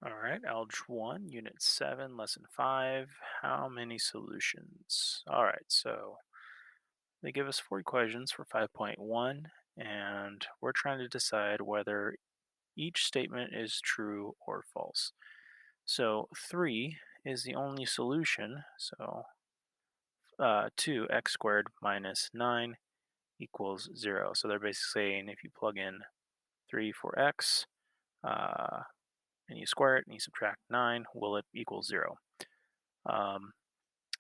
All right, Algebra 1, Unit 7, Lesson 5. How many solutions? All right, so they give us four equations for 5.1, and we're trying to decide whether each statement is true or false. So 3 is the only solution, so 2x squared minus 9 equals 0. So they're basically saying if you plug in 3 for x, uh, and you square it and you subtract 9, will it equal 0? Um,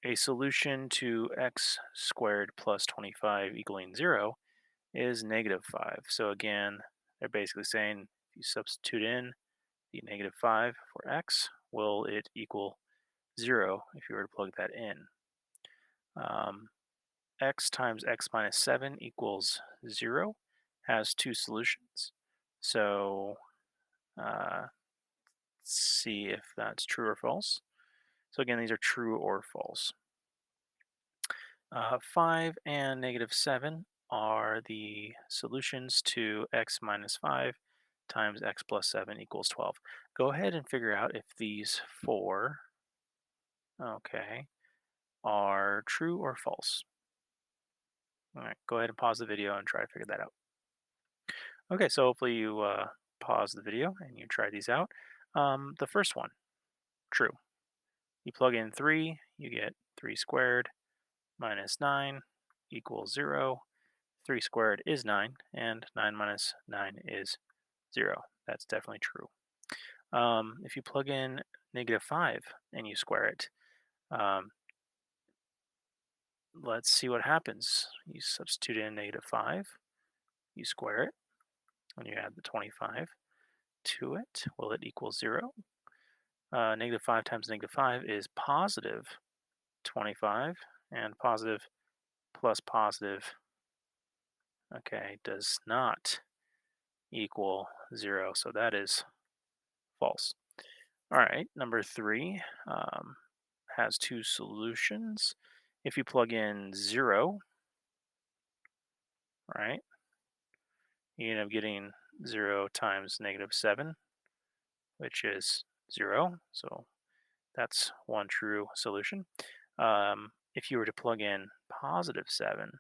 a solution to x squared plus 25 equaling 0 is negative 5. So again, they're basically saying if you substitute in the negative 5 for x, will it equal 0 if you were to plug that in? Um, x times x minus 7 equals 0 has two solutions. So let's see if that's true or false. So again, these are true or false. 5 and negative 7 are the solutions to x minus 5 times x plus 7 equals 12. Go ahead and figure out if these four, okay, are true or false. All right, go ahead and pause the video and try to figure that out. Okay, so hopefully you pause the video and you try these out. The first one, true. You plug in 3, you get 3 squared minus 9 equals 0. 3 squared is 9, and 9 minus 9 is 0. That's definitely true. If you plug in negative 5 and you square it, um, let's see what happens. You substitute in negative 5, you square it, and you add the 25 to it. Will it equal 0? Negative 5 times negative 5 is positive 25, and positive plus positive, okay, does not equal 0, so that is false. All right, number 3 has two solutions. If you plug in 0, right, you end up getting 0 times negative 7, which is 0. So that's one true solution. If you were to plug in positive 7,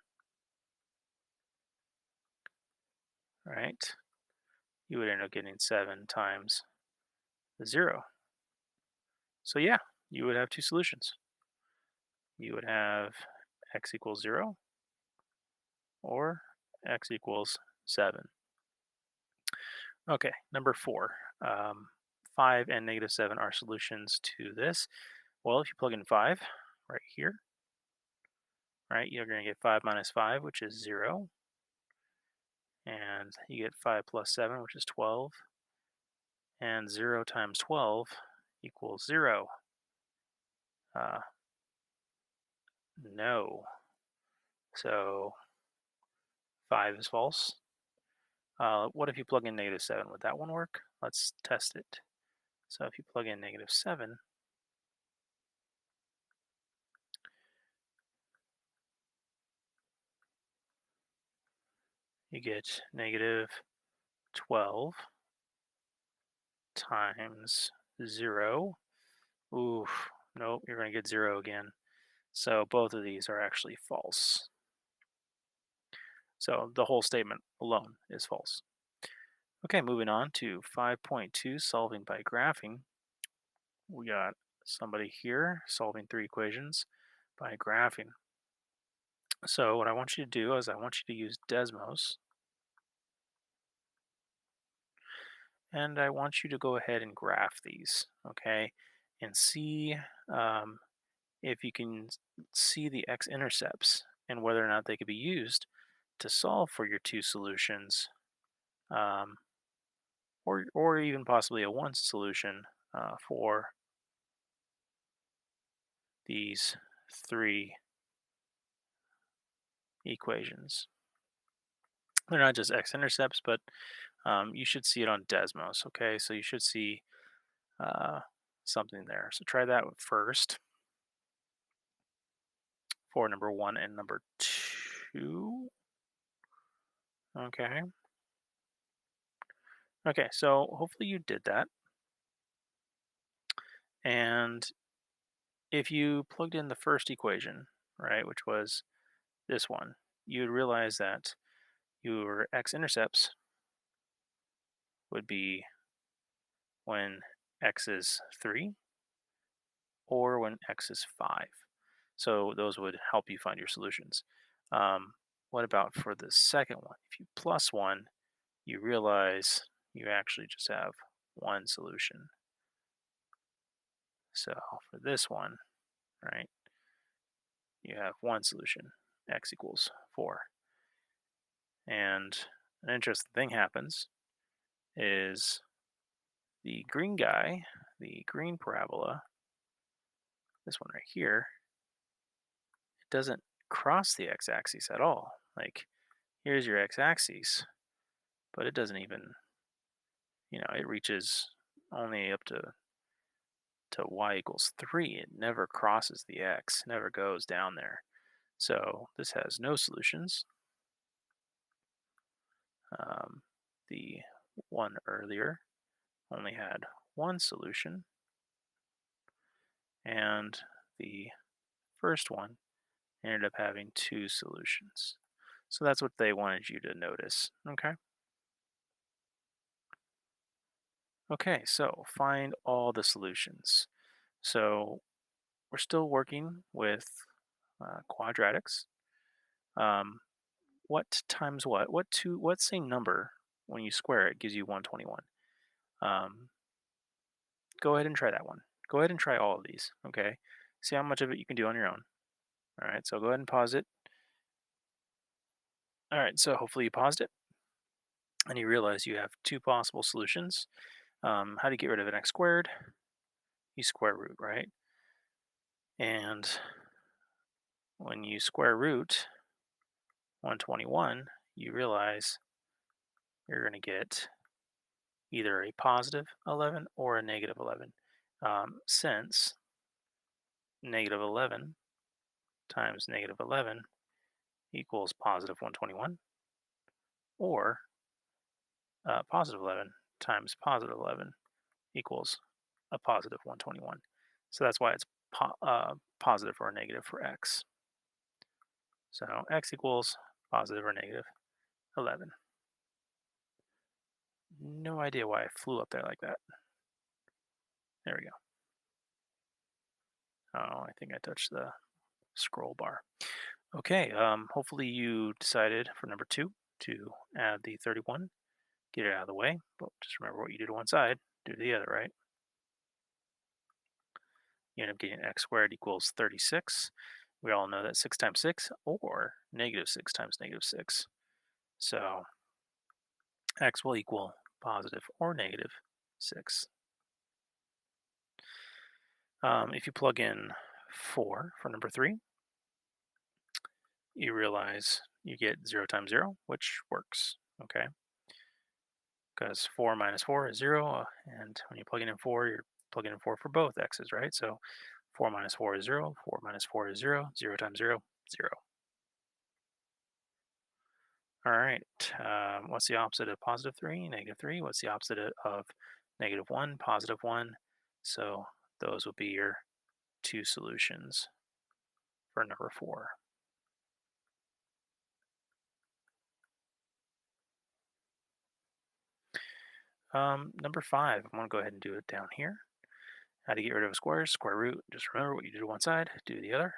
right, you would end up getting 7 times the 0. So yeah, you would have two solutions. You would have x equals 0 or x equals 7. Okay, number 4. 5 and negative 7 are solutions to this. Well, if you plug in 5 right here, right, you're going to get 5 minus 5, which is 0. And you get 5 plus 7, which is 12. And 0 times 12 equals 0. Uh, no. So 5 is false. What if you plug in negative 7? Would that one work? Let's test it. So if you plug in negative 7, you get negative 12 times 0. Oof, nope, you're going to get 0 again. So both of these are actually false. So the whole statement alone is false. Okay, moving on to 5.2, solving by graphing. We got somebody here solving three equations by graphing. So what I want you to do is I want you to use Desmos, and I want you to go ahead and graph these, okay, and see if you can see the x-intercepts and whether or not they could be used to solve for your two solutions, um, or even possibly a one solution for these three equations. They're not just x-intercepts, but you should see it on Desmos, okay? So you should see uh, something there. So try that first for number 1 and number 2. Okay. Okay, so hopefully you did that. And if you plugged in the first equation, right, which was this one, you'd realize that your x-intercepts would be when x is 3 or when x is 5. So those would help you find your solutions. What about for the second one? If you plus 1, you realize you actually just have one solution. So for this one, right, you have one solution, x equals 4. And an interesting thing happens is the green guy, the green parabola, this one right here, it doesn't cross the x-axis at all. Like, here's your x-axis, but it doesn't even, it reaches only up to y equals 3. It never crosses the x, never goes down there. So this has no solutions. The one earlier only had one solution, and the first one ended up having two solutions. So that's what they wanted you to notice, okay? Okay, so find all the solutions. So we're still working with quadratics. Um, what times what? What same number when you square it gives you 121? Um, go ahead and try that one. Go ahead and try all of these, okay? See how much of it you can do on your own. All right, so go ahead and pause it. All right, so hopefully you paused it and you realize you have two possible solutions. How do you get rid of an x squared? You square root, right? And when you square root 121, you realize you're going to get either a positive 11 or a negative 11. Since negative 11 times negative 11 equals positive 121, or positive 11 times positive 11 equals a positive 121. So that's why it's positive or negative for x. So x equals positive or negative 11. No idea why I flew up there like that. There we go. Oh, I think I touched the scroll bar. Okay, hopefully you decided for number 2 to add the 31, get it out of the way, but just remember what you do to one side, do to the other, right? You end up getting x squared equals 36. We all know that 6 times 6 or negative 6 times negative 6. So x will equal positive or negative 6. If you plug in 4 for number 3, you realize you get 0 times 0, which works, okay? Because 4 minus 4 is 0, and when you plug in 4, you're plugging in 4 for both x's, right? So 4 minus 4 is 0, 4 minus 4 is 0, 0 times 0, 0. All right, what's the opposite of positive 3? Negative 3. What's the opposite of negative 1? Positive 1. So those will be your two solutions for number 4. Number 5, I'm going to go ahead and do it down here. How to get rid of a square? Square root. Just remember what you do to one side, do the other.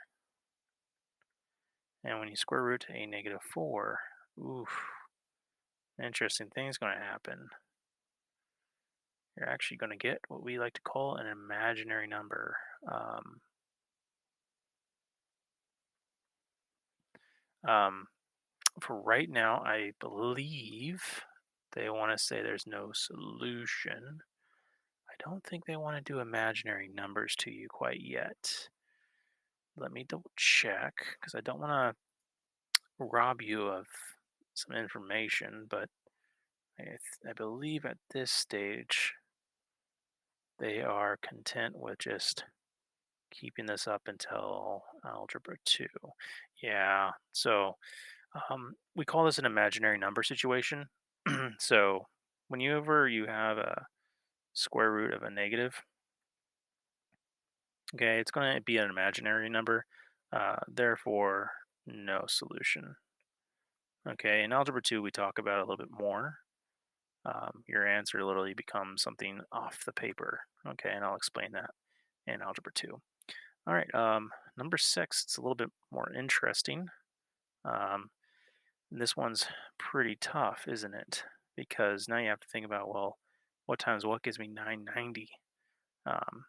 And when you square root a negative 4, oof, interesting thing's going to happen. You're actually going to get what we like to call an imaginary number. Um, for right now, I believe they want to say there's no solution. I don't think they want to do imaginary numbers to you quite yet. Let me double check because I don't want to rob you of some information, but I believe at this stage they are content with just keeping this up until Algebra 2. Yeah, so we call this an imaginary number situation. So whenever you have a square root of a negative, Okay, it's going to be an imaginary number, therefore no solution. Okay, in Algebra 2, we talk about it a little bit more. Your answer literally becomes something off the paper. Okay, and I'll explain that in Algebra 2. All right, number 6, it's a little bit more interesting. Um, this one's pretty tough, isn't it? Because now you have to think about, well, what times what gives me 990? Um,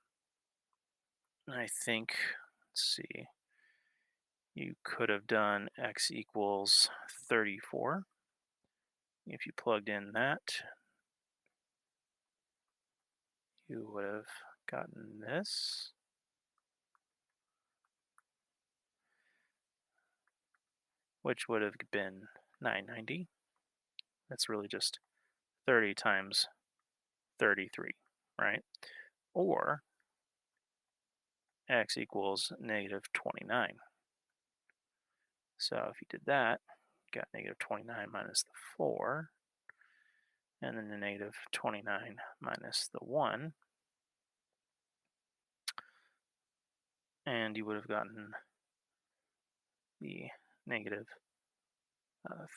I think, let's see, you could have done x equals 34. If you plugged in that, you would have gotten this, which would have been 990. That's really just 30 times 33, right? Or x equals negative 29. So if you did that, you got negative 29 minus the 4, and then the negative 29 minus the 1, and you would have gotten the negative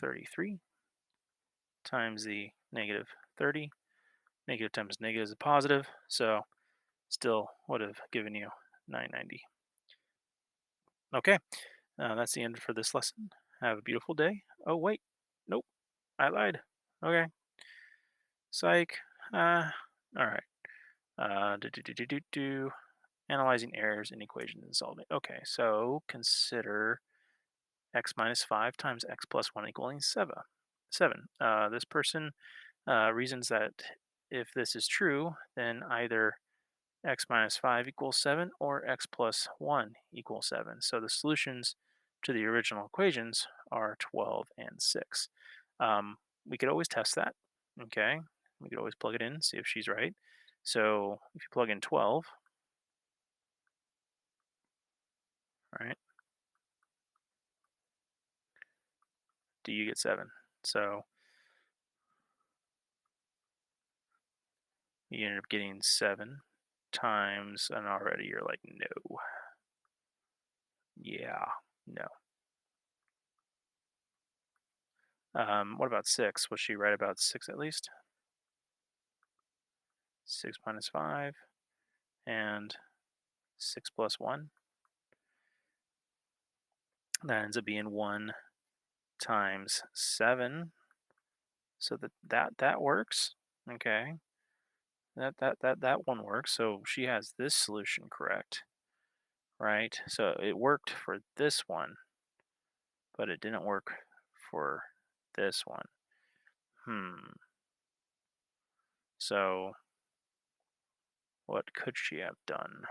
33 times the negative 30. Negative times negative is a positive, so still would have given you 990. Okay, that's the end for this lesson. Have a beautiful day. Oh, wait. Nope, I lied. Okay, psych. All right. Do, do, do, do, do, do. Analyzing errors in equations and solving. Okay, so consider x minus 5 times x plus 1 equaling 7. This person reasons that if this is true, then either x minus 5 equals 7 or x plus 1 equals 7. So the solutions to the original equations are 12 and 6. We could always test that, okay? We could always plug it in, see if she's right. So if you plug in 12, right, do you get 7? So you end up getting 7 times, and already you're like, no, yeah, no. What about 6? Was she right about 6 at least? 6 minus 5 and 6 plus 1. That ends up being 1 times 7. So that works. Okay. That one works. So she has this solution correct, right? So it worked for this one, but it didn't work for this one. So what could she have done?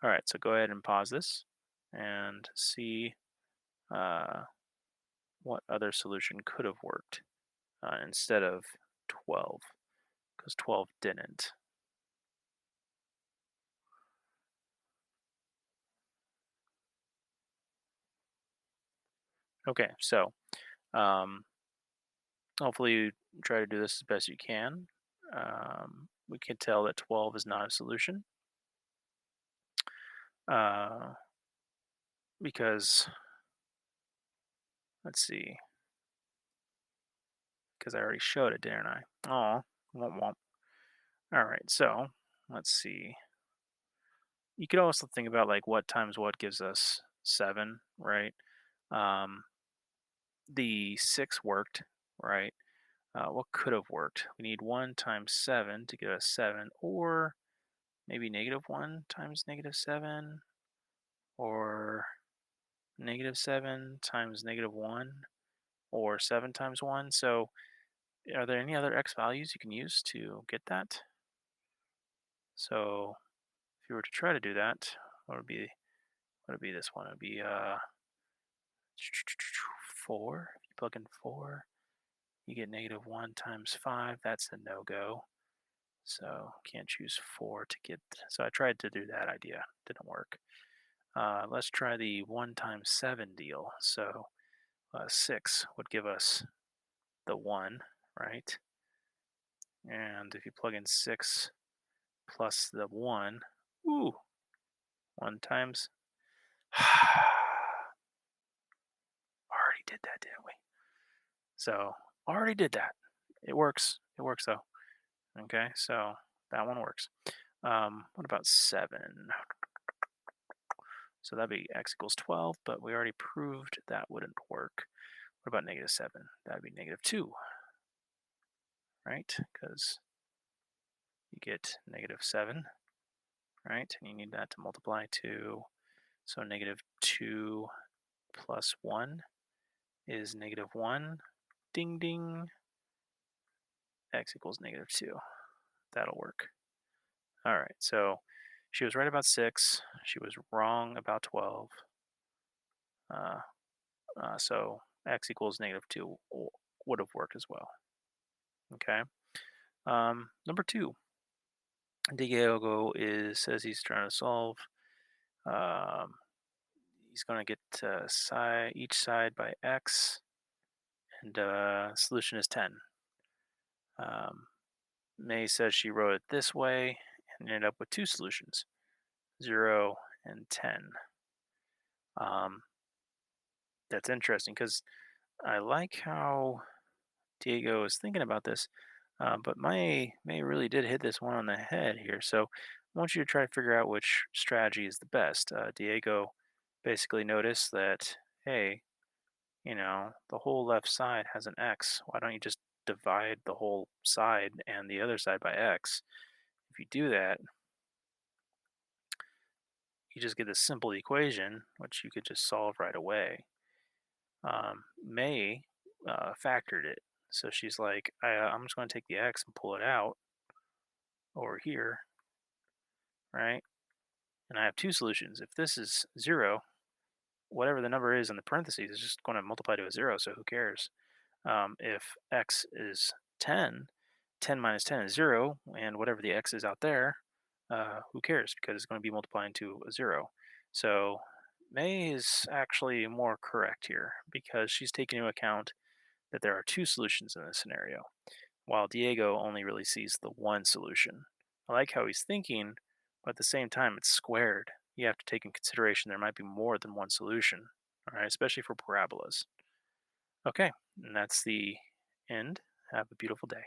All right, so go ahead and pause this and see uh, what other solution could have worked instead of 12, because 12 didn't. Okay, so um, hopefully you try to do this as best you can. We can tell that 12 is not a solution uh, because, let's see, because I already showed it, didn't I? Oh, womp womp. All right, so let's see. You could also think about like what times what gives us 7, right? Um, the 6 worked, right? What could have worked? We need 1 times 7 to give us 7, or maybe negative 1 times negative 7, or negative 7 times negative 1, or 7 times 1. So are there any other x values you can use to get that? So if you were to try to do that, what would be this one? It would be 4. If you plug in 4, you get negative 1 times 5. That's a no-go. So can't choose 4 to get. So I tried to do that idea. Didn't work. Let's try the 1 times 7 deal. So 6 would give us the 1, right? And if you plug in 6 plus the 1. Ooh, 1 times. Already did that, didn't we? So already did that. It works. It works though. Okay, so that one works. What about 7? So that'd be x equals 12, but we already proved that wouldn't work. What about negative 7? That'd be negative 2, right? Because you get negative 7, right? And you need that to multiply to, so negative 2 plus 1 is negative 1. Ding, ding. X equals negative 2. That'll work. All right, so she was right about 6. She was wrong about 12. Uh, so x equals negative 2 would have worked as well. Okay. Number 2, Diego says he's trying to solve. Um, he's going to get each side by x, and solution is 10. May says she wrote it this way and ended up with 2 solutions, 0 and 10. That's interesting because I like how Diego is thinking about this, but May really did hit this one on the head here. So I want you to try to figure out which strategy is the best. Diego basically noticed that, hey, the whole left side has an x. Why don't you just divide the whole side and the other side by x? If you do that, you just get this simple equation, which you could just solve right away. May factored it. So she's like, I'm just going to take the x and pull it out over here, right? And I have 2 solutions. If this is 0, whatever the number is in the parentheses is just going to multiply to a 0, so who cares? If x is 10, 10 minus 10 is 0, and whatever the x is out there, who cares? Because it's going to be multiplying to a 0. So May is actually more correct here because she's taking into account that there are 2 solutions in this scenario, while Diego only really sees the one solution. I like how he's thinking, but at the same time, it's squared. You have to take in consideration there might be more than one solution, all right, especially for parabolas. Okay, and that's the end. Have a beautiful day.